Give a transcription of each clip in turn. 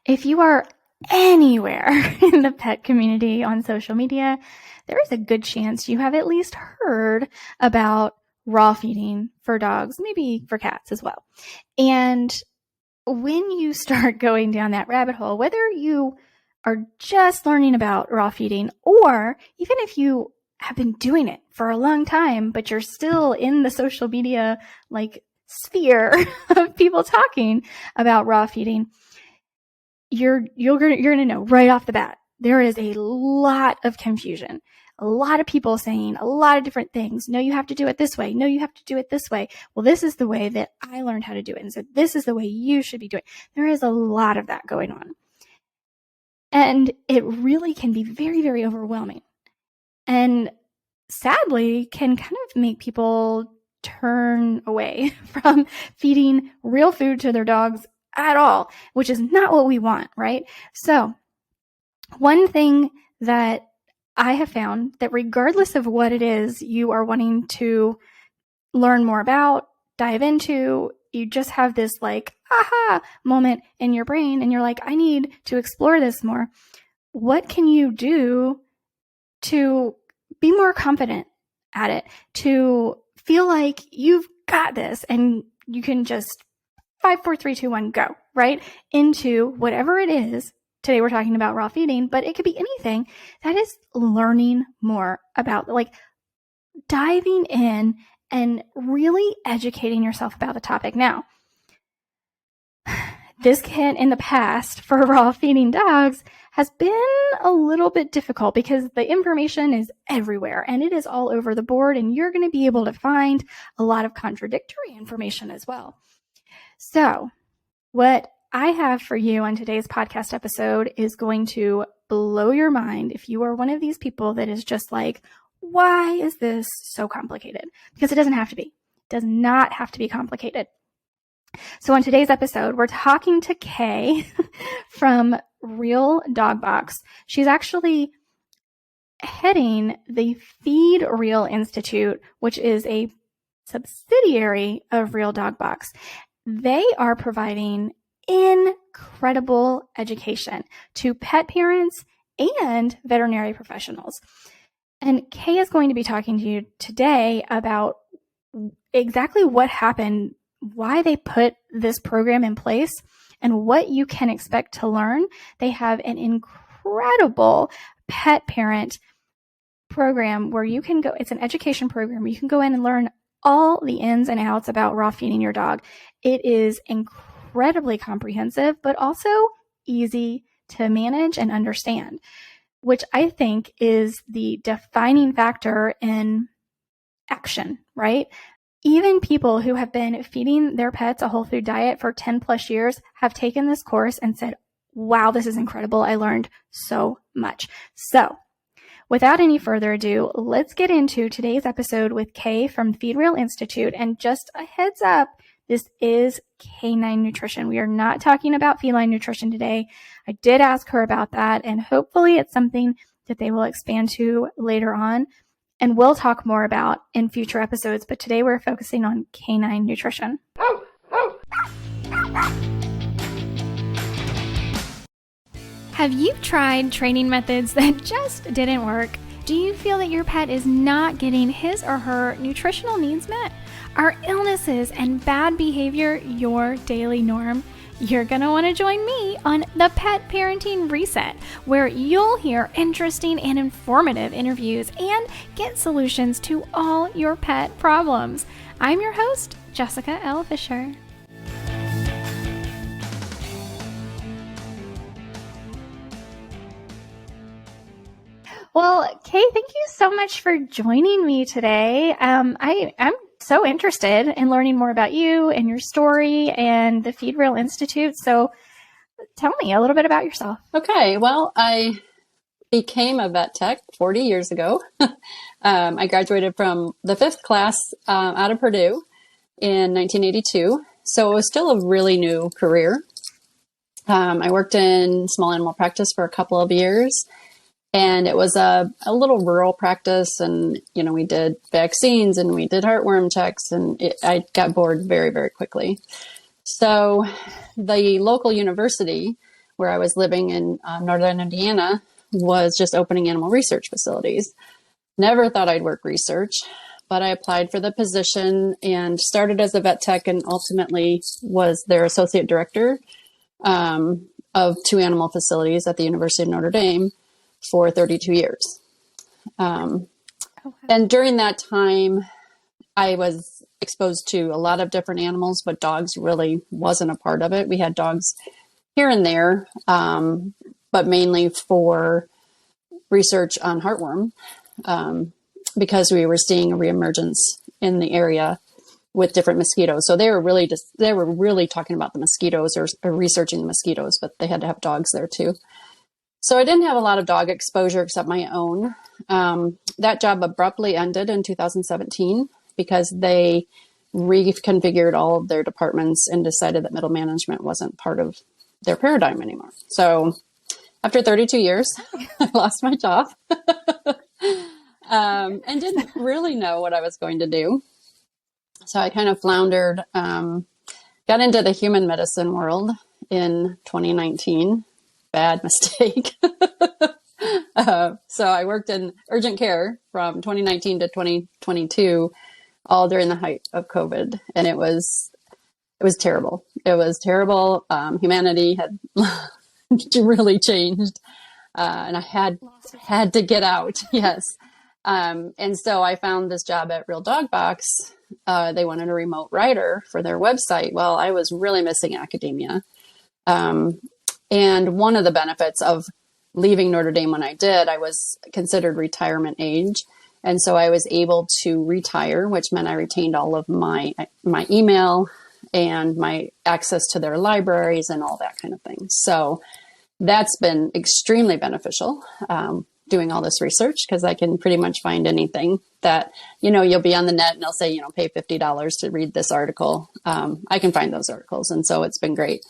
If you are anywhere in the pet community on social media, there is a good chance you have at least heard about raw feeding for dogs, maybe for cats as well. And when you start going down that rabbit hole, whether you are just learning about raw feeding, or even if you have been doing it for a long time, but you're still in the social media like sphere of people talking about raw feeding, you're gonna know right off the bat, there is a lot of confusion. A lot of people saying a lot of different things. No, you have to do it this way. No, you have to do it this way. Well, this is the way that I learned how to do it. And so this is the way you should be doing it. There is a lot of that going on. And it really can be very, very overwhelming. And sadly, can kind of make people turn away from feeding real food to their dogs at all, which is not what we want, right? So one thing that I have found that regardless of what it is you are wanting to learn more about, dive into, you just have this like aha moment in your brain and you're like, I need to explore this more. What can you do to be more confident at it, to feel like you've got this and you can just 5, 4, 3, 2, 1, go, right? Into whatever it is. Today we're talking about raw feeding, but it could be anything that is learning more about, like diving in and really educating yourself about the topic. Now, this can, in the past, for raw feeding dogs, has been a little bit difficult because the information is everywhere and it is all over the board, and you're going to be able to find a lot of contradictory information as well. So, what I have for you on today's podcast episode is going to blow your mind if you are one of these people that is just like, why is this so complicated? Because it doesn't have to be. It does not have to be complicated. So on today's episode, we're talking to Kay from Real Dog Box. She's actually heading the Feed Real Institute, which is a subsidiary of Real Dog Box. They are providing incredible education to pet parents and veterinary professionals. And Kay is going to be talking to you today about exactly what happened, why they put this program in place, and what you can expect to learn. They have an incredible pet parent program where you can go, it's an education program where you can go in and learn all the ins and outs about raw feeding your dog. It is incredibly comprehensive, but also easy to manage and understand, which I think is the defining factor in action, right? Even people who have been feeding their pets a whole food diet for 10 plus years have taken this course and said, wow, this is incredible. I learned so much. So without any further ado, let's get into today's episode with Kay from Feed Real Institute. And just a heads up, this is canine nutrition. We are not talking about feline nutrition today. I did ask her about that, and hopefully it's something that they will expand to later on and we'll talk more about in future episodes. But today we're focusing on canine nutrition. Have you tried training methods that just didn't work? Do you feel that your pet is not getting his or her nutritional needs met? Are illnesses and bad behavior your daily norm? You're going to want to join me on the Pet Parenting Reset, where you'll hear interesting and informative interviews and get solutions to all your pet problems. I'm your host, Jessica L. Fisher. Well, Kay, thank you so much for joining me today. I'm so interested in learning more about you and your story and the Feed Real Institute. So tell me a little bit about yourself. Okay. Well, I became a vet tech 40 years ago. I graduated from the 5th class out of Purdue in 1982. So it was still a really new career. I worked in small animal practice for a couple of years. And it was a little rural practice, and, you know, we did vaccines and we did heartworm checks, and I got bored very, very quickly. So the local university where I was living in northern Indiana, was just opening animal research facilities. Never thought I'd work research, but I applied for the position and started as a vet tech and ultimately was their associate director of 2 animal facilities at the University of Notre Dame for 32 years. And during that time, I was exposed to a lot of different animals, but dogs really wasn't a part of it. We had dogs here and there, but mainly for research on heartworm, because we were seeing a reemergence in the area with different mosquitoes. So they were really talking about the mosquitoes or researching the mosquitoes, but they had to have dogs there too. So I didn't have a lot of dog exposure except my own. That job abruptly ended in 2017 because they reconfigured all of their departments and decided that middle management wasn't part of their paradigm anymore. So after 32 years, I lost my job and didn't really know what I was going to do. So I kind of floundered, got into the human medicine world in 2019. Bad mistake. So I worked in urgent care from 2019 to 2022, all during the height of COVID. And it was terrible. It was terrible. Humanity had really changed. And I had to get out. Yes. And so I found this job at Real Dog Box. They wanted a remote writer for their website. Well, I was really missing academia. And one of the benefits of leaving Notre Dame when I did, I was considered retirement age. And so I was able to retire, which meant I retained all of my email and my access to their libraries and all that kind of thing. So that's been extremely beneficial, doing all this research, because I can pretty much find anything that, you'll be on the net and they'll say, pay $50 to read this article. I can find those articles. And so it's been great.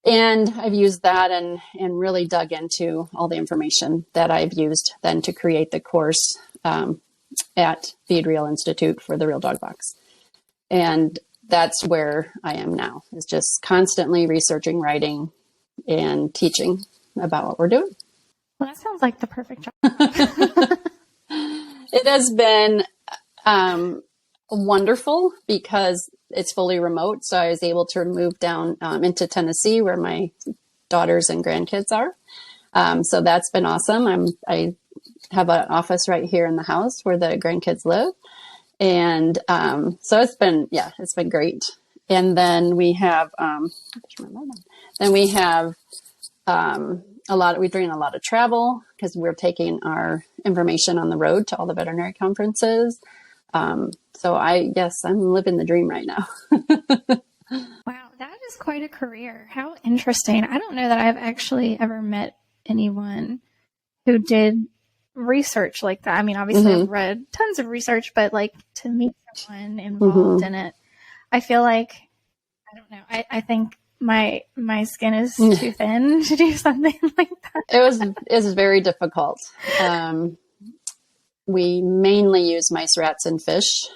And I've used that and really dug into all the information that I've used then to create the course at Feed Real Institute for the Real Dog Box. And that's where I am now, is just constantly researching, writing, and teaching about what we're doing. Well, that sounds like the perfect job. It has been wonderful because it's fully remote. So I was able to move down into Tennessee where my daughters and grandkids are. So that's been awesome. I have an office right here in the house where the grandkids live. And so it's been great. And then we have, we're doing a lot of travel because we're taking our information on the road to all the veterinary conferences. So I'm living the dream right now. Wow, that is quite a career. How interesting. I don't know that I've actually ever met anyone who did research like that. I mean, obviously I've read tons of research, but to meet someone involved in it, I feel like, I don't know, I think my skin is too thin to do something like that. It was very difficult. We mainly use mice, rats, and fish.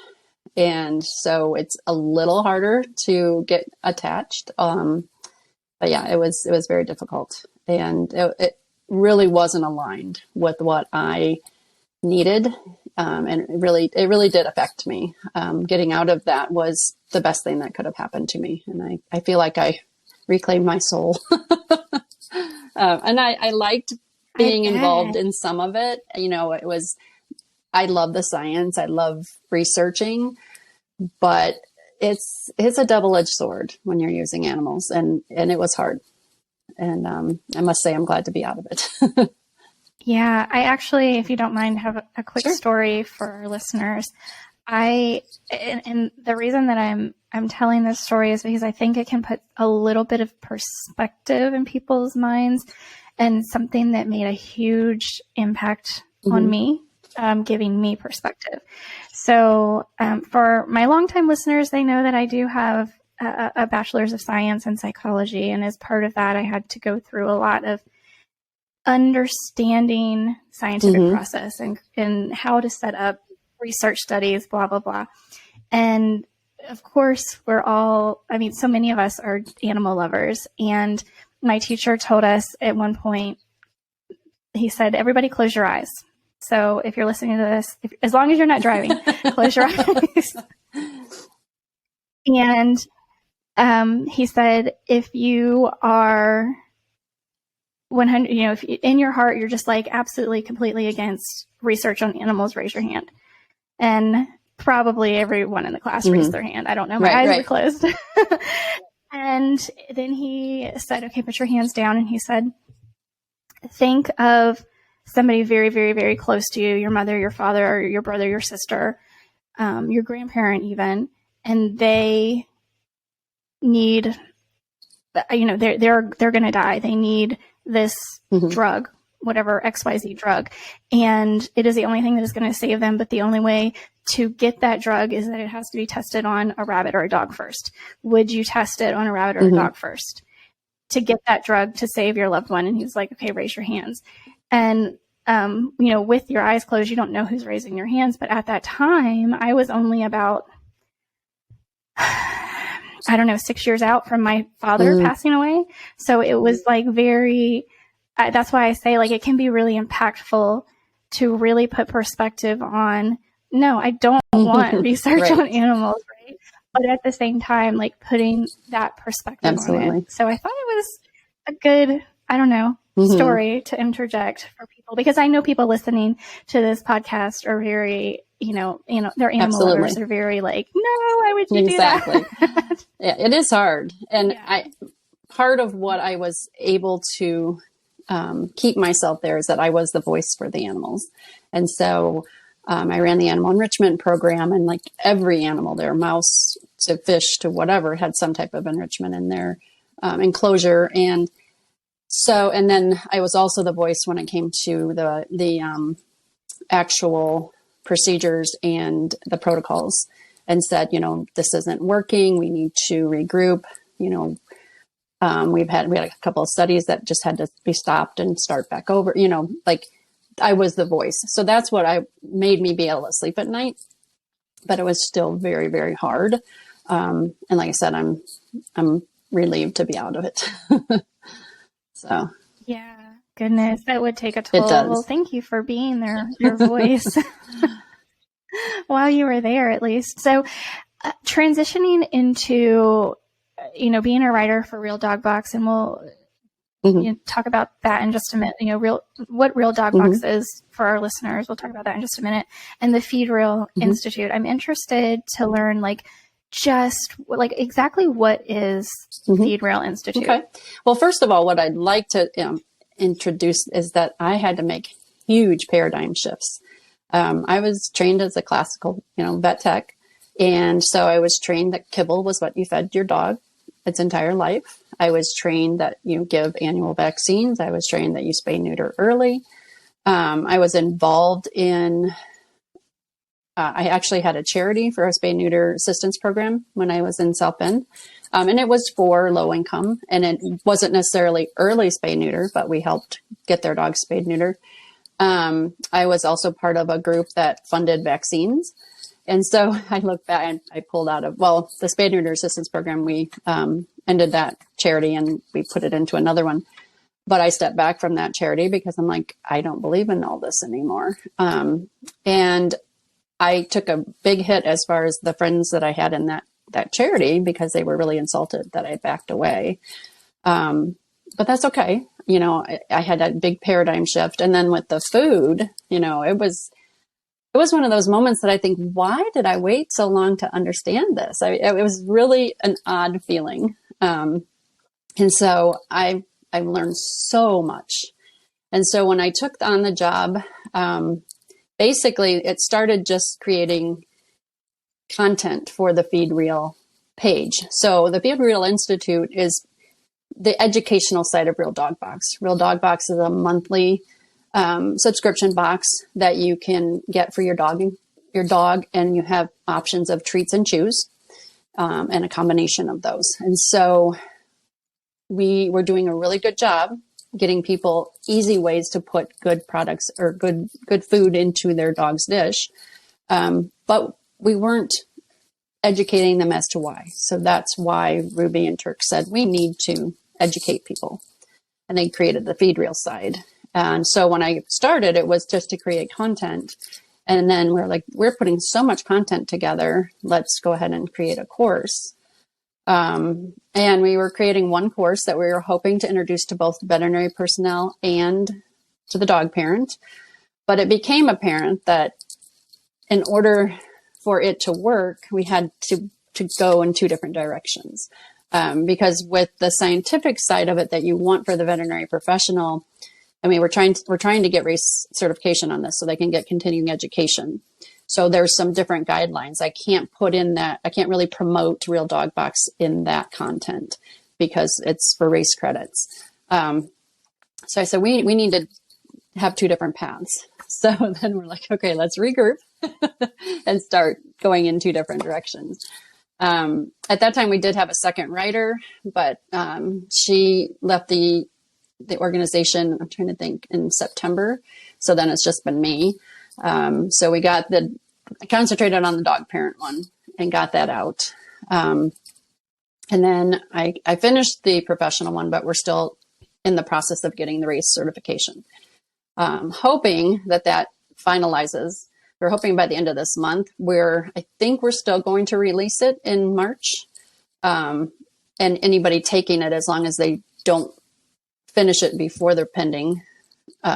And so it's a little harder to get attached. But yeah, it was very difficult. And it really wasn't aligned with what I needed. And it really did affect me. Getting out of that was the best thing that could have happened to me. And I feel like I reclaimed my soul. And I liked being involved in some of it. I love the science. I love researching, but it's a double-edged sword when you're using animals, and it was hard. And I must say, I'm glad to be out of it. Yeah, I actually, if you don't mind, have a quick story for our listeners. And the reason that I'm telling this story is because I think it can put a little bit of perspective in people's minds, and something that made a huge impact on me. Giving me perspective. So for my longtime listeners, they know that I do have a bachelor's of science in psychology. And as part of that, I had to go through a lot of understanding scientific process and how to set up research studies, blah, blah, blah. And of course, so many of us are animal lovers. And my teacher told us at one point, he said, everybody close your eyes. So if you're listening to this, as long as you're not driving, close your eyes. And he said, if you are 100, if in your heart you're just like absolutely completely against research on animals, raise your hand. And probably everyone in the class raised their hand. I don't know. My eyes were closed. And then he said, okay, put your hands down. And he said, think of somebody very, very, very close to you, your mother, your father, or your brother, your sister, your grandparent even, and they need, they're going to die. They need this drug, whatever XYZ drug. And it is the only thing that is going to save them. But the only way to get that drug is that it has to be tested on a rabbit or a dog first. Would you test it on a rabbit or a dog first to get that drug to save your loved one? And he's like, okay, raise your hands. And, with your eyes closed, you don't know who's raising your hands. But at that time, I was only about, 6 years out from my father passing away. So it was like that's why I say like it can be really impactful to really put perspective on, no, I don't want research on animals, right? But at the same time, like putting that perspective on it. So I thought it was a good, story to interject for people, because I know people listening to this podcast are very, they're animal lovers. They're very like, no, why would you do that? Yeah, it is hard. And part of what I was able to keep myself there is that I was the voice for the animals. And so I ran the animal enrichment program, and like every animal there, mouse to fish to whatever, had some type of enrichment in their enclosure. And then I was also the voice when it came to the actual procedures and the protocols, and said, this isn't working. We need to regroup. We had a couple of studies that just had to be stopped and start back over, like I was the voice. So that's what made me be able to sleep at night, but it was still very, very hard. And like I said, I'm relieved to be out of it. So. Yeah. Goodness. That would take a toll. It does. Well, thank you for being there, your voice while you were there, at least. So transitioning into, being a writer for Real Dog Box, and we'll talk about that in just a minute, what Real Dog Box is for our listeners. We'll talk about that in just a minute. And the Feed Real Institute. I'm interested to learn just exactly what is Feed Real Institute? Okay. Well, first of all, what I'd like to introduce is that I had to make huge paradigm shifts. I was trained as a classical, vet tech. And so I was trained that kibble was what you fed your dog its entire life. I was trained that you give annual vaccines. I was trained that you spay neuter early. I was involved in I actually had a charity for a spay neuter assistance program when I was in South Bend. And it was for low income, and it wasn't necessarily early spay neuter, but we helped get their dogs spayed neutered. I was also part of a group that funded vaccines. And so I look back and I pulled out of, the spay neuter assistance program, we ended that charity and we put it into another one. But I stepped back from that charity because I'm like, I don't believe in all this anymore. And I took a big hit as far as the friends that I had in that charity, because they were really insulted that I backed away. But that's okay. I had that big paradigm shift. And then with the food, it was one of those moments that I think, why did I wait so long to understand this? It was really an odd feeling. And so I've learned so much. And so when I took on the job, basically, it started just creating content for the Feed Real page. So the Feed Real Institute is the educational side of Real Dog Box. Real Dog Box is a monthly subscription box that you can get for your dog, and you have options of treats and chews, and a combination of those. And so we were doing a really good job getting people easy ways to put good products or good food into their dog's dish. But we weren't educating them as to why. So that's why Ruby and Turk said, we need to educate people. and they created the feed reel side. And so when I started, it was just to create content. And then we're like, we're putting so much content together. Let's go ahead and create a course. And we were creating one course that we were hoping to introduce to both veterinary personnel and to the dog parent. But it became apparent that in order for it to work, we had to go in two different directions. Because with the scientific side of it that you want for the veterinary professional, I mean, we're trying to get race certification on this so they can get continuing education. So there's some different guidelines. I can't really promote Real Dog Box in that content because it's for race credits. So I said, we need to have two different paths. So then we're like, okay, let's regroup and start going in two different directions. At that time, we did have a second writer, but she left the organization, I'm trying to think, in September. So then it's just been me. So I concentrated on the dog parent one and got that out. And then I finished the professional one, but we're still in the process of getting the race certification. Hoping that finalizes. We're hoping by the end of this month. I think we're still going to release it in March. And anybody taking it, as long as they don't finish it before their pending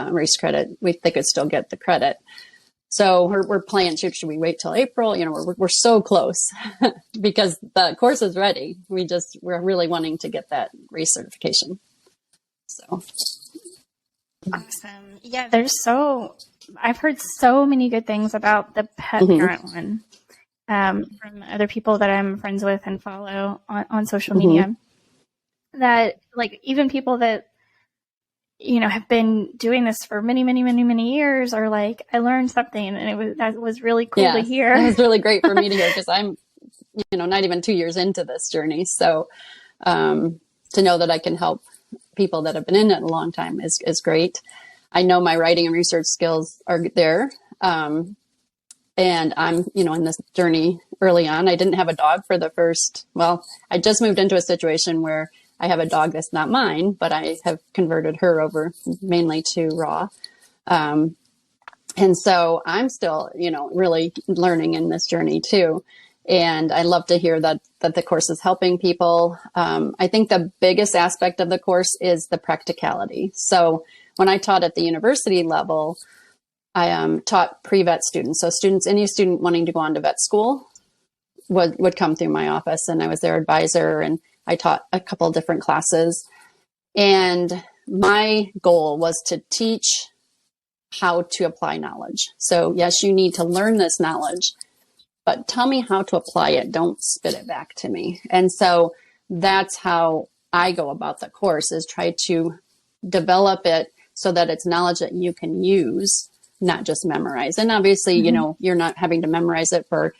race credit, they could still get the credit. So we're playing, should we wait till April? We're so close because the course is ready. We're really wanting to get that race certification. So. Awesome. Yeah, I've heard so many good things about the pet parent one from other people that I'm friends with and follow on social media, that like even people that, have been doing this for many, many, many, many years are like, I learned something, and that was really cool to hear. It was really great for me to hear because I'm, not even 2 years into this journey. So to know that I can help people that have been in it a long time is great. I know my writing and research skills are there. And I'm, in this journey early on. I didn't have a dog for I just moved into a situation where I have a dog that's not mine, but I have converted her over mainly to raw. And so I'm still, really learning in this journey too. And I love to hear that the course is helping people. I think the biggest aspect of the course is the practicality. So when I taught at the university level, I taught pre-vet students. So any student wanting to go on to vet school would come through my office, and I was their advisor, and I taught a couple of different classes. And my goal was to teach how to apply knowledge. So yes, you need to learn this knowledge, but tell me how to apply it. Don't spit it back to me. And so that's how I go about the course, is try to develop it so that it's knowledge that you can use, not just memorize. And obviously, you're not having to memorize it for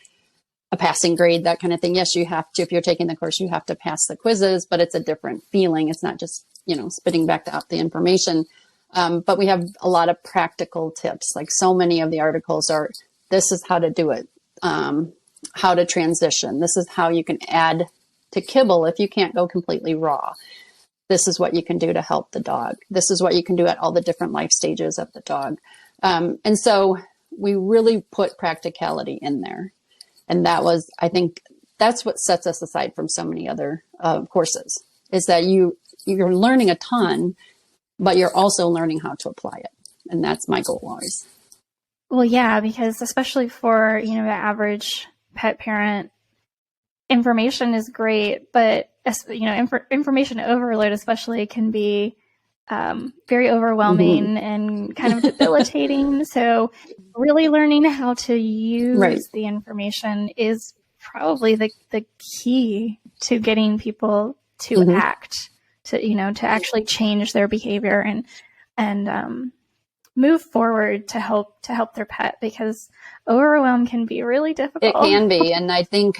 a passing grade, that kind of thing. Yes, you have to, if you're taking the course, you have to pass the quizzes, but it's a different feeling. It's not just, spitting back out the information. But we have a lot of practical tips. Like so many of the articles are, this is how to do it. How to transition. This is how you can add to kibble if you can't go completely raw. This is what you can do to help the dog. This is what you can do at all the different life stages of the dog. And so we really put practicality in there. And I think that's what sets us aside from so many other courses, is that you're learning a ton, but you're also learning how to apply it. And that's my goal always. Well, yeah, because especially for, the average pet parent, information is great, but, information overload especially can be very overwhelming and kind of debilitating. So really learning how to use the information is probably the key to getting people to act, to actually change their behavior and move forward to help their pet, because overwhelm can be really difficult. It can be. And I think,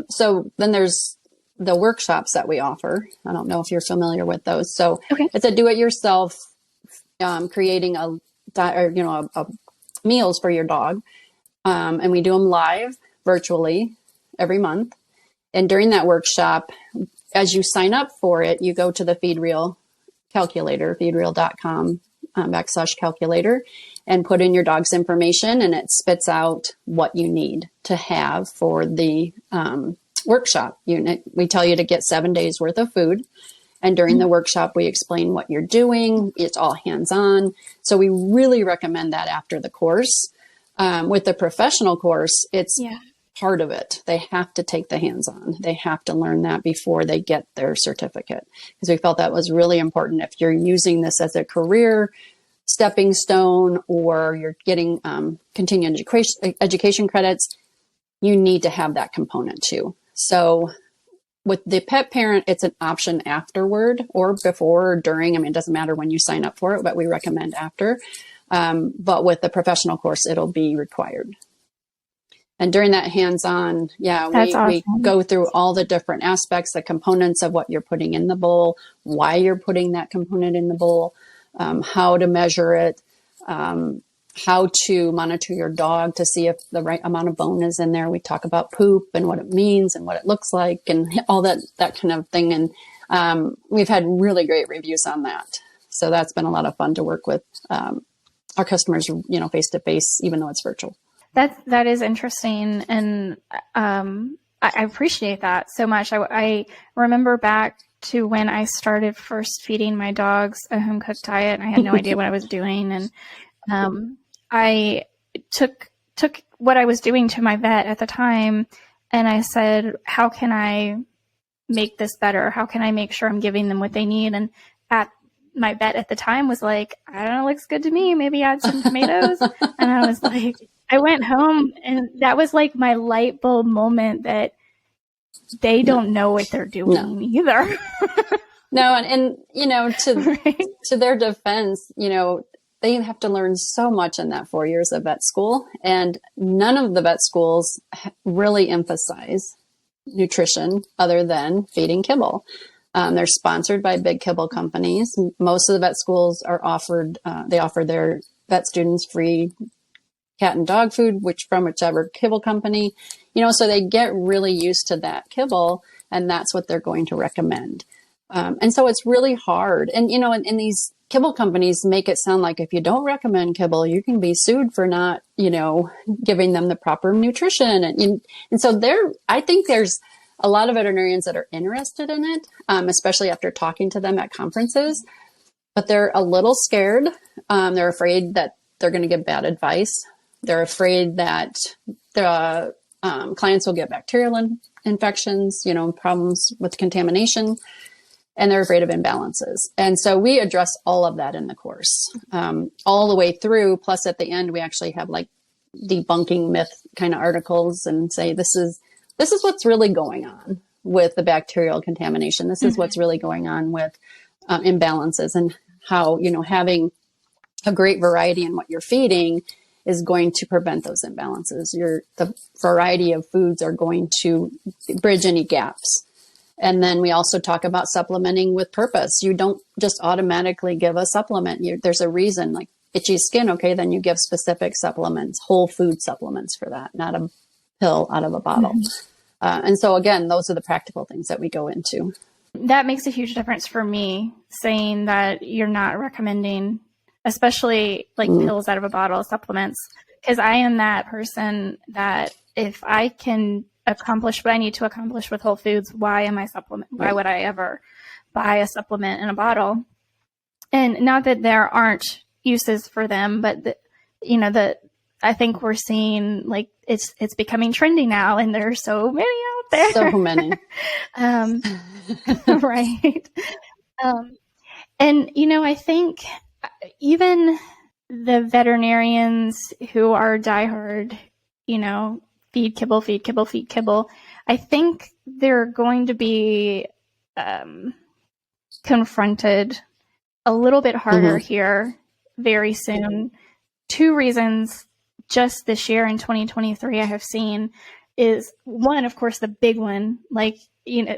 so then there's the workshops that we offer. I don't know if you're familiar with those. So it's a do-it-yourself, creating meals for your dog. And we do them live virtually every month. And during that workshop, as you sign up for it, you go to the feed reel calculator, feedreal.com /calculator, and put in your dog's information, and it spits out what you need to have for the workshop unit. We tell you to get 7 days worth of food. And during the workshop, we explain what you're doing. It's all hands-on. So we really recommend that after the course. With the professional course, it's part of it. They have to take the hands-on. They have to learn that before they get their certificate. Because we felt that was really important. If you're using this as a career stepping stone, or you're getting continuing education credits, you need to have that component too. So with the pet parent, it's an option afterward or before or during. I mean, it doesn't matter when you sign up for it, but we recommend after. But with the professional course, it'll be required. And during that hands-on, awesome. We go through all the different aspects, the components of what you're putting in the bowl, why you're putting that component in the bowl, how to measure it, how to monitor your dog to see if the right amount of bone is in there. We talk about poop and what it means and what it looks like and all that kind of thing. And we've had really great reviews on that. So that's been a lot of fun to work with our customers, face to face, even though it's virtual. That is interesting. And I appreciate that so much. I remember back to when I started first feeding my dogs a home cooked diet. I had no idea what I was doing. And I took what I was doing to my vet at the time, and I said, how can I make this better? How can I make sure I'm giving them what they need? And my vet at the time was like, I don't know, looks good to me. Maybe add some tomatoes. And I was like, I went home, and that was like my light bulb moment that they don't know what they're doing either. No. And Right. to their defense, they have to learn so much in that 4 years of vet school, and none of the vet schools really emphasize nutrition other than feeding kibble. They're sponsored by big kibble companies. Most of the vet schools are they offer their vet students free cat and dog food, from whichever kibble company, so they get really used to that kibble, and that's what they're going to recommend. And so it's really hard. And, and these kibble companies make it sound like if you don't recommend kibble, you can be sued for not, giving them the proper nutrition. And so I think there's a lot of veterinarians that are interested in it, especially after talking to them at conferences, but they're a little scared. They're afraid that they're going to give bad advice. They're afraid that the clients will get bacterial infections, problems with contamination. And they're afraid of imbalances. And so we address all of that in the course, all the way through. Plus at the end, we actually have like debunking myth kind of articles and say, this is what's really going on with the bacterial contamination. This is what's really going on with imbalances, and how, having a great variety in what you're feeding is going to prevent those imbalances. The variety of foods are going to bridge any gaps. And then we also talk about supplementing with purpose. You don't just automatically give a supplement. There's a reason, like itchy skin. Okay, then you give specific supplements, whole food supplements for that, not a pill out of a bottle. And so again, those are the practical things that we go into. That makes a huge difference for me, saying that you're not recommending, especially like pills out of a bottle, supplements, because I am that person that if I can accomplish what I need to accomplish with whole foods, why am I supplement? Why would I ever buy a supplement in a bottle? And not that there aren't uses for them, but I think we're seeing like it's becoming trendy now, and there are so many out there. So many. Right. And I think even the veterinarians who are diehard, feed kibble, feed kibble, feed kibble, I think they're going to be confronted a little bit harder here very soon. Two reasons just this year in 2023 I have seen is one, of course, the big one, like,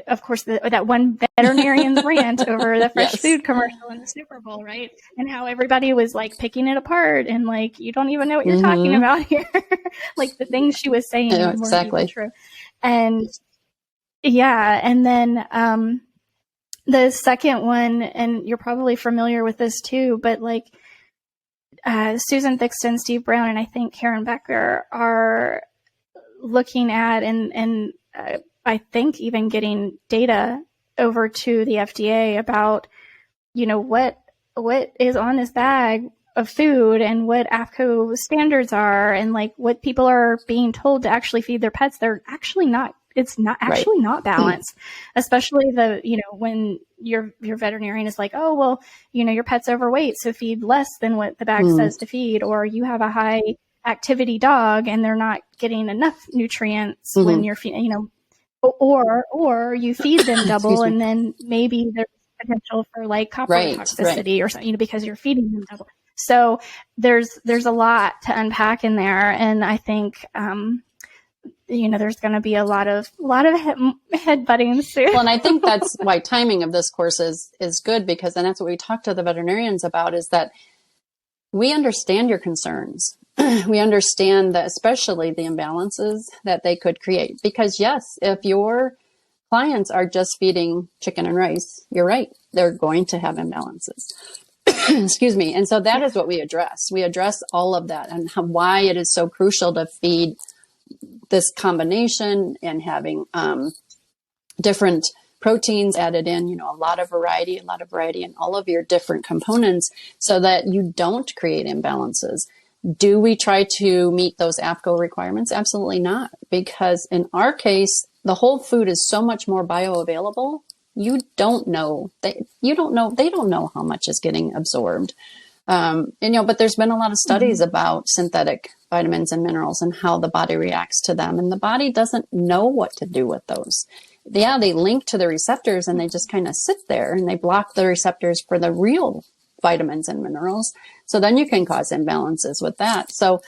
of course, that one veterinarian's rant over the fresh food commercial in the Super Bowl, right? And how everybody was like picking it apart and like, you don't even know what you're talking about here. Like the things she was saying weren't even true. And and then The second one, and you're probably familiar with this too, but like Susan Thixton, Steve Brown, and I think Karen Becker are looking at and I think even getting data over to the FDA about, what is on this bag of food and what AFCO standards are, and like what people are being told to actually feed their pets. They're actually not. It's not actually not balanced, especially when your veterinarian is like, oh, well, your pet's overweight, so feed less than what the bag says to feed, or you have a high activity dog and they're not getting enough nutrients when you're feeding, or you feed them double and then maybe there's potential for like copper toxicity or something, because you're feeding them double. So there's a lot to unpack in there, and I think there's going to be a lot of head butting soon. Well, and I think that's why timing of this course is good, because then that's what we talk to the veterinarians about, is that we understand your concerns. We understand that, especially the imbalances that they could create, because yes, if your clients are just feeding chicken and rice, you're right, they're going to have imbalances. Excuse me. And so that is what we address. We address all of that and why it is so crucial to feed this combination and having different proteins added in, a lot of variety in all of your different components, so that you don't create imbalances. Do we try to meet those AFCO requirements? Absolutely not, because in our case, the whole food is so much more bioavailable. They don't know how much is getting absorbed. But there's been a lot of studies about synthetic vitamins and minerals and how the body reacts to them. And the body doesn't know what to do with those. Yeah, they link to the receptors and they just kind of sit there and they block the receptors for the real vitamins and minerals. So then you can cause imbalances with that. So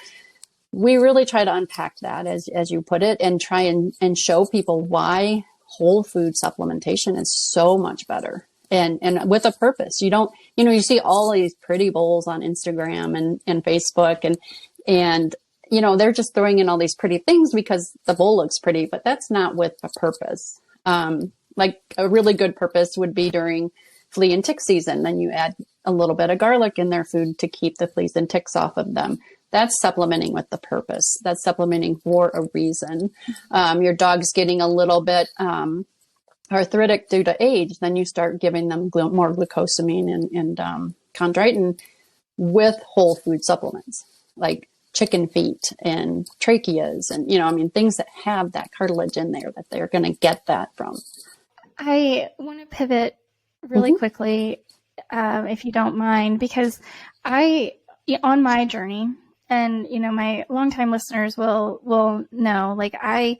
we really try to unpack that, as you put it, and try and show people why whole food supplementation is so much better. And with a purpose. You don't, you see all these pretty bowls on Instagram and Facebook and they're just throwing in all these pretty things because the bowl looks pretty, but that's not with a purpose. Like a really good purpose would be during flea and tick season. Then you add a little bit of garlic in their food to keep the fleas and ticks off of them. That's supplementing with the purpose. That's supplementing for a reason. Your dog's getting a little bit, arthritic due to age, then you start giving them more glucosamine and chondroitin with whole food supplements like chicken feet and tracheas and things that have that cartilage in there that they're going to get that from. I want to pivot really quickly, if you don't mind, because on my journey, and my longtime listeners will know, like I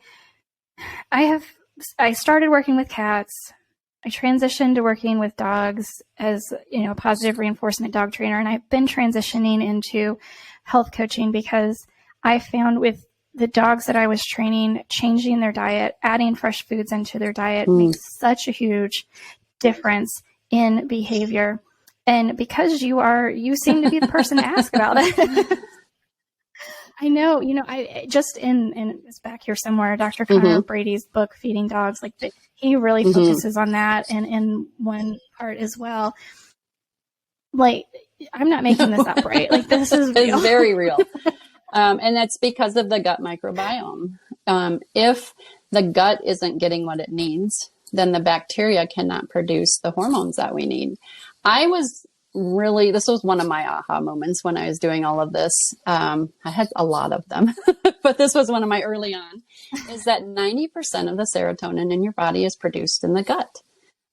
started working with cats. I transitioned to working with dogs as, a positive reinforcement dog trainer. And I've been transitioning into health coaching because I found with the dogs that I was training, changing their diet, adding fresh foods into their diet makes such a huge difference in behavior. And because you seem to be the person to ask about it. I know, I just it's back here somewhere, Dr. Connor Brady's book, Feeding Dogs, he really focuses on that and in one part as well. Like, I'm not making this up, right? Like, this is real. It's very real. And that's because of the gut microbiome. If the gut isn't getting what it needs, then the bacteria cannot produce the hormones that we need. This was one of my aha moments when I was doing all of this. I had a lot of them, but this was one of my early on, is that 90% of the serotonin in your body is produced in the gut.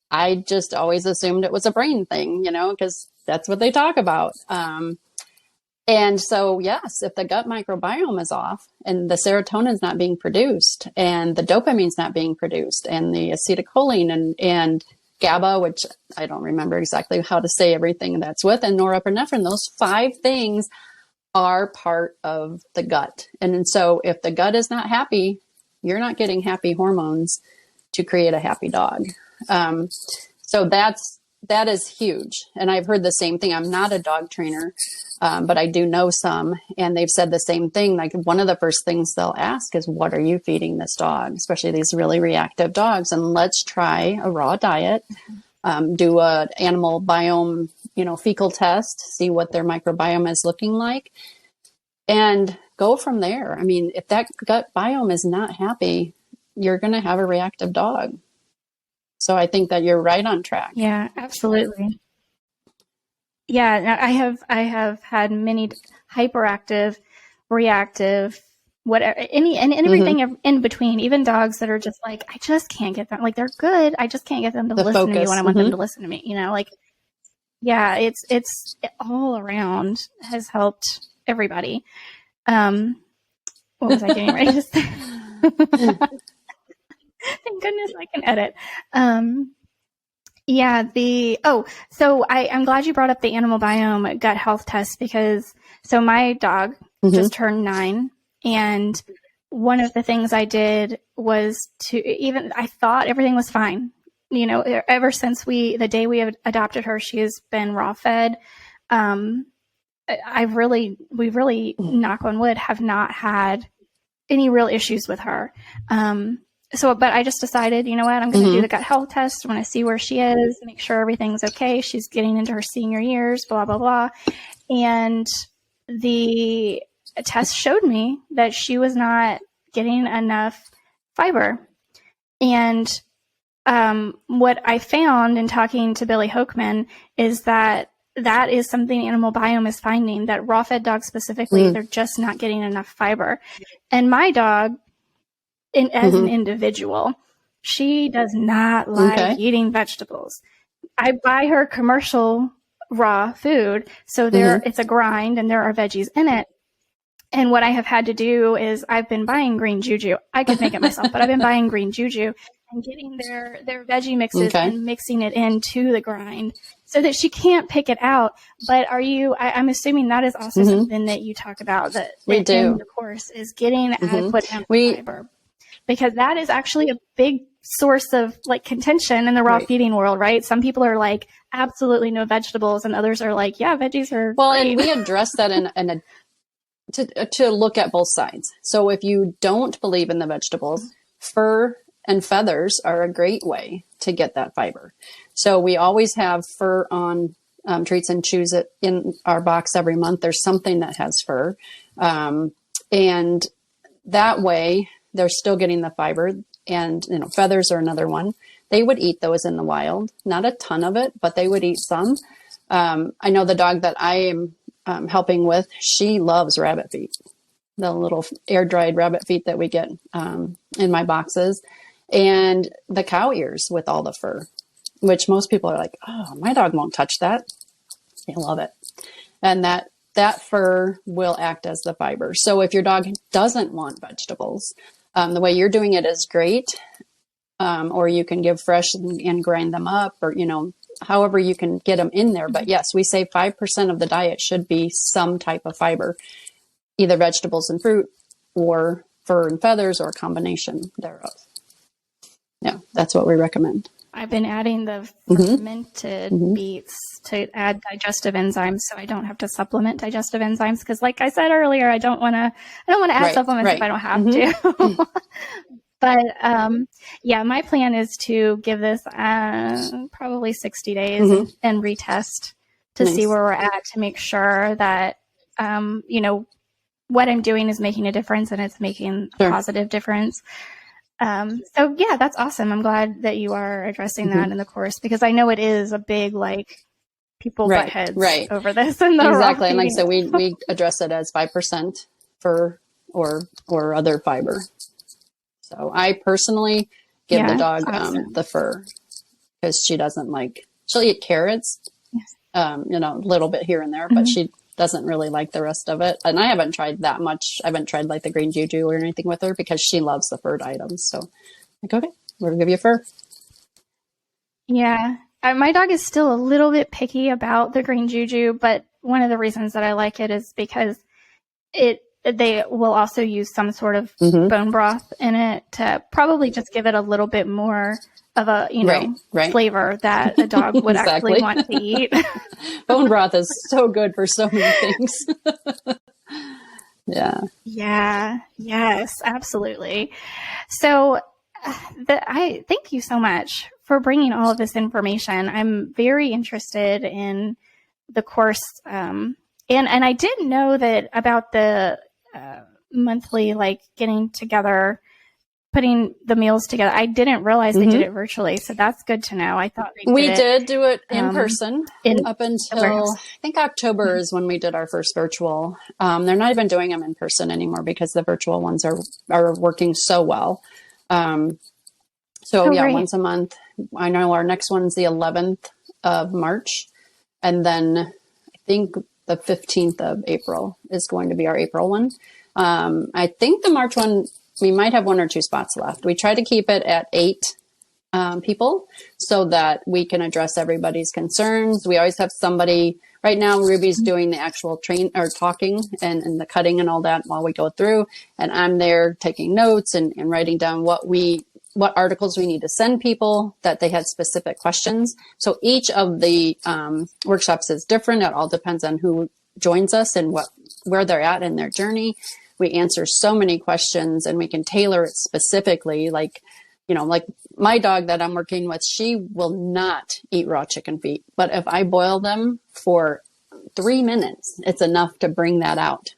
I just always assumed it was a brain thing, because that's what they talk about. And so, yes, if the gut microbiome is off and the serotonin is not being produced and the dopamine is not being produced and the acetylcholine and GABA, which I don't remember exactly how to say everything that's with, and norepinephrine, those 5 things are part of the gut. And so if the gut is not happy, you're not getting happy hormones to create a happy dog. So that is huge. And I've heard the same thing. I'm not a dog trainer, but I do know some, and they've said the same thing. Like, one of the first things they'll ask is, what are you feeding this dog? Especially these really reactive dogs. And let's try a raw diet. do a animal biome, fecal test, see what their microbiome is looking like, and go from there. I mean, if that gut biome is not happy, you're going to have a reactive dog. So I think that you're right on track. Yeah, absolutely. Yeah, I have had many hyperactive, reactive, whatever, and everything in between. Even dogs that are just like, I just can't get them. Like, they're good, I just can't get them to listen to me when I want them to listen to me. Like, yeah, it's all around has helped everybody. What was I getting ready to say? Thank goodness I can edit. Yeah, so I'm glad you brought up the animal biome gut health test, because so my dog just turned 9, and one of the things I did was I thought everything was fine. Ever since the day we adopted her, she has been raw fed. we really, knock on wood, have not had any real issues with her. But I just decided, you know what, I'm going to do the gut health test. I want to see where she is, make sure everything's okay. She's getting into her senior years, blah, blah, blah. And the test showed me that she was not getting enough fiber. And what I found in talking to Billy Hokeman is that is something Animal Biome is finding, that raw fed dogs specifically, they're just not getting enough fiber. And my dog, as an individual, she does not like eating vegetables. I buy her commercial raw food, so it's a grind and there are veggies in it. And what I have had to do is I've been buying green juju. I could make it myself, but I've been buying green juju and getting their veggie mixes and mixing it into the grind so that she can't pick it out. But I'm assuming that is also something that you talk about that we do in the course, is getting adequate fiber. Because that is actually a big source of contention in the raw feeding world, right? Some people are like, absolutely no vegetables, and others are like, yeah, veggies are great. And we address that to look at both sides. So if you don't believe in the vegetables, fur and feathers are a great way to get that fiber. So we always have fur on treats and chews it in our box every month. There's something that has fur. And that way they're still getting the fiber. And, feathers are another one. They would eat those in the wild, not a ton of it, but they would eat some. I know the dog that I am helping with, she loves rabbit feet, the little air dried rabbit feet that we get in my boxes, and the cow ears with all the fur, which most people are like, oh, my dog won't touch that. They love it. And that fur will act as the fiber. So if your dog doesn't want vegetables, the way you're doing it is great. Or you can give fresh and grind them up, or, however you can get them in there. But yes, we say 5% of the diet should be some type of fiber, either vegetables and fruit, or fur and feathers, or a combination thereof. Yeah, that's what we recommend. I've been adding the fermented beets to add digestive enzymes, so I don't have to supplement digestive enzymes. Because, like I said earlier, I don't want to add supplements if I don't have to. But my plan is to give this probably 60 days and retest to see where we're at, to make sure that what I'm doing is making a difference, and it's making a positive difference. That's awesome. I'm glad that you are addressing that in the course, because I know it is a big, people butt heads over this. And exactly. And like I said, we address it as 5% fur or other fiber. So I personally give the dog the fur, because she doesn't she'll eat carrots, a little bit here and there, but she doesn't really like the rest of it. And I haven't tried that much. I haven't tried the green juju or anything with her, because she loves the furred items. So okay, we're gonna give you fur. Yeah. My dog is still a little bit picky about the green juju, but one of the reasons that I like it is because they will also use some sort of bone broth in it to probably just give it a little bit more of a, flavor that a dog would actually want to eat. Bone broth is so good for so many things. Yeah. Yeah. Yes, absolutely. So I thank you so much for bringing all of this information. I'm very interested in the course. And I didn't know that about the monthly, like getting together, putting the meals together. I didn't realize they did it virtually. So that's good to know. I thought we did do it in person up until I think October is when we did our first virtual. They're not even doing them in person anymore because the virtual ones are working so well. Great. Once a month. I know our next one's the 11th of March. And then I think the 15th of April is going to be our April one. I think the March one, we might have 1 or 2 spots left. We try to keep it at 8 people so that we can address everybody's concerns. We always have somebody. Right now, Ruby's doing the actual talking and the cutting and all that while we go through. And I'm there taking notes and writing down what articles we need to send people that they had specific questions. So each of the workshops is different. It all depends on who joins us and where they're at in their journey. We answer so many questions and we can tailor it specifically. Like my dog that I'm working with, she will not eat raw chicken feet. But if I boil them for 3 minutes, it's enough to bring that out.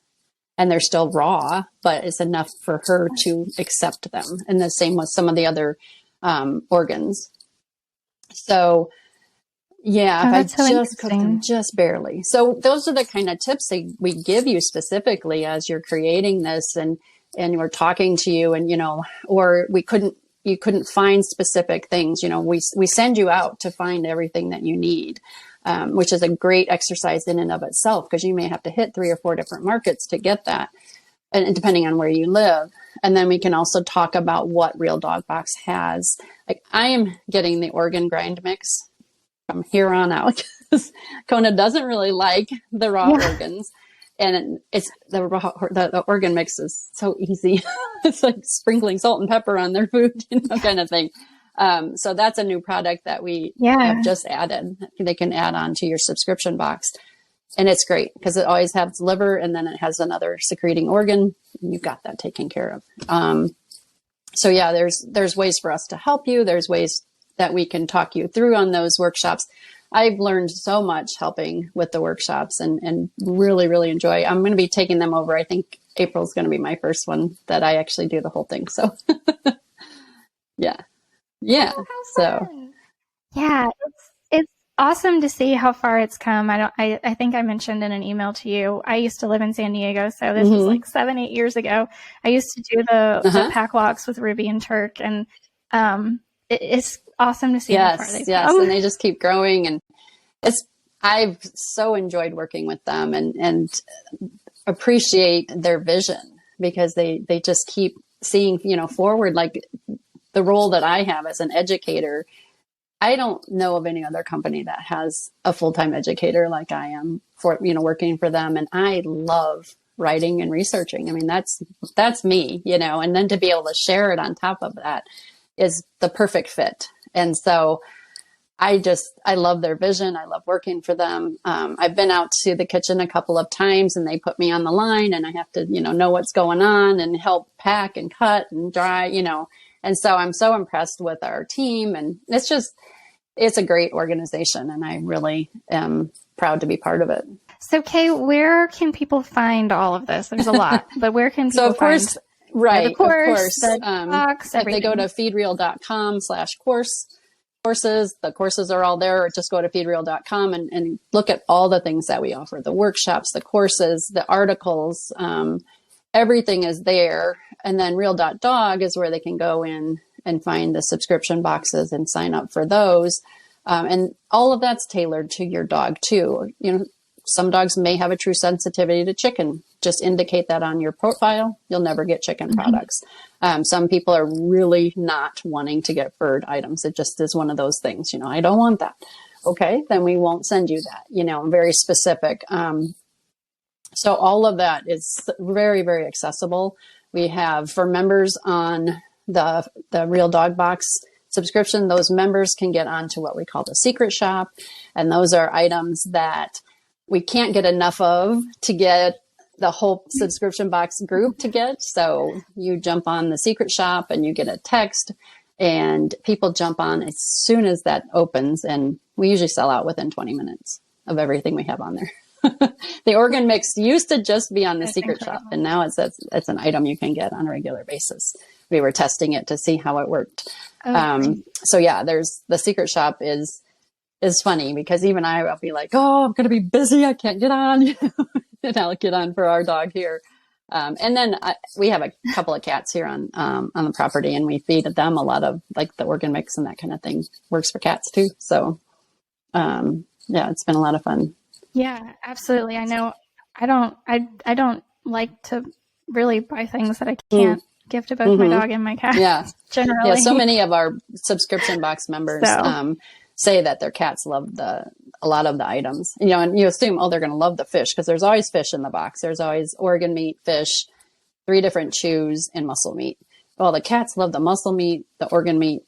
And they're still raw, but it's enough for her to accept them. And the same with some of the other organs. So yeah, if I just cook them just barely. So those are the kind of tips that we give you specifically as you're creating this and we're talking to you and, or you couldn't find specific things. We send you out to find everything that you need. Which is a great exercise in and of itself, because you may have to hit 3 or 4 different markets to get that, and depending on where you live. And then we can also talk about what Real Dog Box has. Like I am getting the organ grind mix from here on out because Kona doesn't really like the raw organs, and it's the organ mix is so easy. It's like sprinkling salt and pepper on their food, kind of thing. So that's a new product that we have just added. They can add on to your subscription box. And it's great because it always has liver and then it has another secreting organ. And you've got that taken care of. So yeah, there's ways for us to help you. There's ways that we can talk you through on those workshops. I've learned so much helping with the workshops and really, really enjoy. I'm going to be taking them over. I think April's going to be my first one that I actually do the whole thing. So yeah. Yeah. Yeah, it's awesome to see how far it's come. I think I mentioned in an email to you, I used to live in San Diego. So this was like 7-8 years ago. I used to do the pack walks with Ruby and Turk, and it's awesome to see how far they've come. And they just keep growing, and I've so enjoyed working with them and appreciate their vision because they just keep seeing, forward. Like the role that I have as an educator, I don't know of any other company that has a full-time educator like I am for, working for them. And I love writing and researching. I mean, that's me, and then to be able to share it on top of that is the perfect fit. And so I love their vision. I love working for them. I've been out to the kitchen a couple of times and they put me on the line and I have to, know what's going on and help pack and cut and dry, And so I'm so impressed with our team, and it's a great organization, and I really am proud to be part of it. So Kay, where can people find all of this? There's a lot, but where can people find the course, the box, if they go to feedreal.com/courses, the courses are all there, or just go to feedreal.com and look at all the things that we offer, the workshops, the courses, the articles, everything is there. And then Real.dog is where they can go in and find the subscription boxes and sign up for those. And all of that's tailored to your dog too. Some dogs may have a true sensitivity to chicken. Just indicate that on your profile. You'll never get chicken products. Some people are really not wanting to get furred items. It just is one of those things, I don't want that. Okay, then we won't send you that, very specific. So all of that is very, very accessible. We have for members on the Real Dog Box subscription, those members can get onto what we call the secret shop. And those are items that we can't get enough of to get the whole subscription box group to get. So you jump on the secret shop and you get a text and people jump on as soon as that opens, and we usually sell out within 20 minutes of everything we have on there. The organ mix used to just be on the secret shop, and now it's an item you can get on a regular basis. We were testing it to see how it worked. So yeah, there's the secret shop is funny because even I'll be like, oh, I'm going to be busy. I can't get on. And I'll get on for our dog here. And then we have a couple of cats here on the property, and we feed them a lot of like the organ mix and that kind of thing. Works for cats too. So yeah, it's been a lot of fun. Yeah, absolutely. I know I don't like to really buy things that I can't give to both my dog and my cat. Yeah. Generally. Yeah. So many of our subscription box members say that their cats love a lot of the items, and you assume, oh, they're going to love the fish because there's always fish in the box. There's always organ meat, fish, 3 different chews, and muscle meat. Well, the cats love the muscle meat, the organ meat,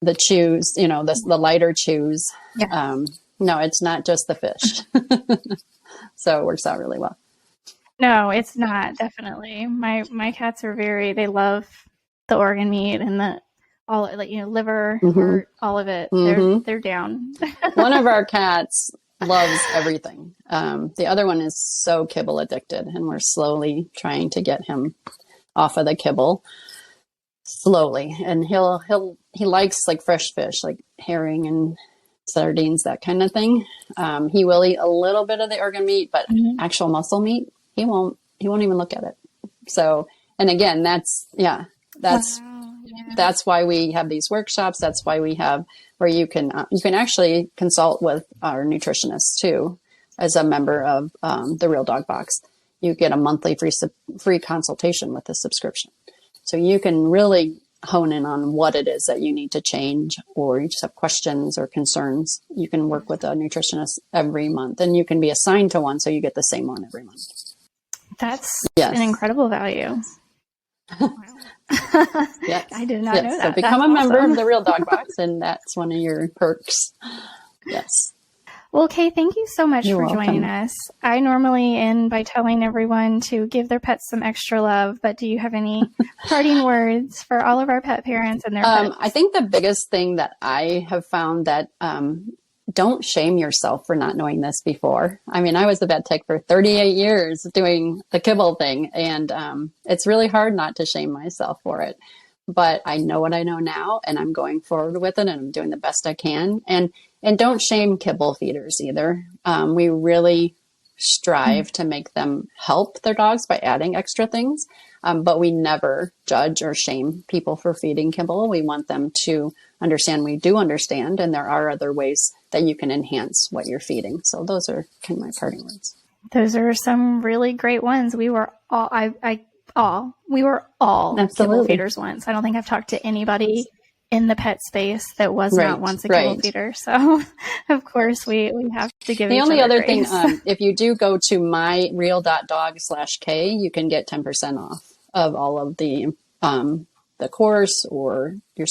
the chews, the lighter chews. Yeah. No, it's not just the fish. So it works out really well. No, it's not, definitely. My cats are they love the organ meat and liver, heart, all of it. They're down. One of our cats loves everything. The other one is so kibble addicted, and we're slowly trying to get him off of the kibble slowly. And he likes like fresh fish, like herring and sardines, that kind of thing. He will eat a little bit of the organ meat, but actual muscle meat, he won't even look at it. So, and again, that's why we have these workshops. That's why we have where you can actually consult with our nutritionist too, as a member of the Real Dog Box. You get a monthly free consultation with a subscription, so you can really hone in on what it is that you need to change, or you just have questions or concerns. You can work with a nutritionist every month, and you can be assigned to one, so you get the same one every month. That's an incredible value. Wow. Yes. I did not know that. So become a member of the Real Dog Box, and that's one of your perks. Yes. Well, Kay, thank you so much for joining us. I normally end by telling everyone to give their pets some extra love, but do you have any parting words for all of our pet parents and their pets? I think the biggest thing that I have found that don't shame yourself for not knowing this before. I mean, I was a vet tech for 38 years doing the kibble thing, and it's really hard not to shame myself for it. But I know what I know now, and I'm going forward with it, and I'm doing the best I can. And don't shame kibble feeders either. We really strive to make them help their dogs by adding extra things. But we never judge or shame people for feeding kibble. We want them to understand we do understand, and there are other ways that you can enhance what you're feeding. So those are kind of my parting words. Those are some really great ones. We were all kibble feeders once. I don't think I've talked to anybody in the pet space that was not once a kibble feeder. So of course we have to give each other grace. The only other thing, if you do go to myreal.dog/K, you can get 10% off of all of the course, or your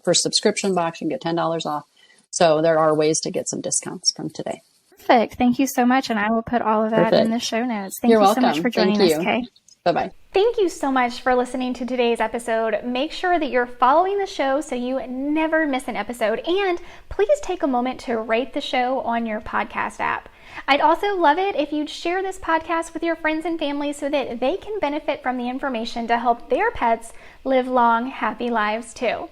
for subscription box, you can get $10 off. So there are ways to get some discounts from today. Perfect. Thank you so much. And I will put all of that in the show notes. Thank you so much for joining us, Kay. Bye-bye. Thank you so much for listening to today's episode. Make sure that you're following the show so you never miss an episode. And please take a moment to rate the show on your podcast app. I'd also love it if you'd share this podcast with your friends and family so that they can benefit from the information to help their pets live long, happy lives too.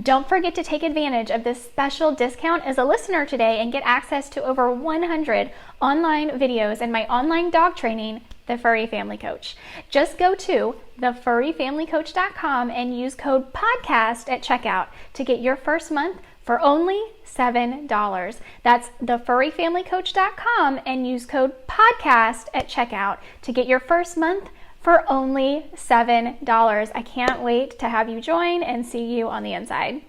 Don't forget to take advantage of this special discount as a listener today and get access to over 100 online videos and my online dog training, The Furry Family Coach. Just go to thefurryfamilycoach.com and use code PODCAST at checkout to get your first month for only $7. That's thefurryfamilycoach.com and use code PODCAST at checkout to get your first month for only $7. I can't wait to have you join and see you on the inside.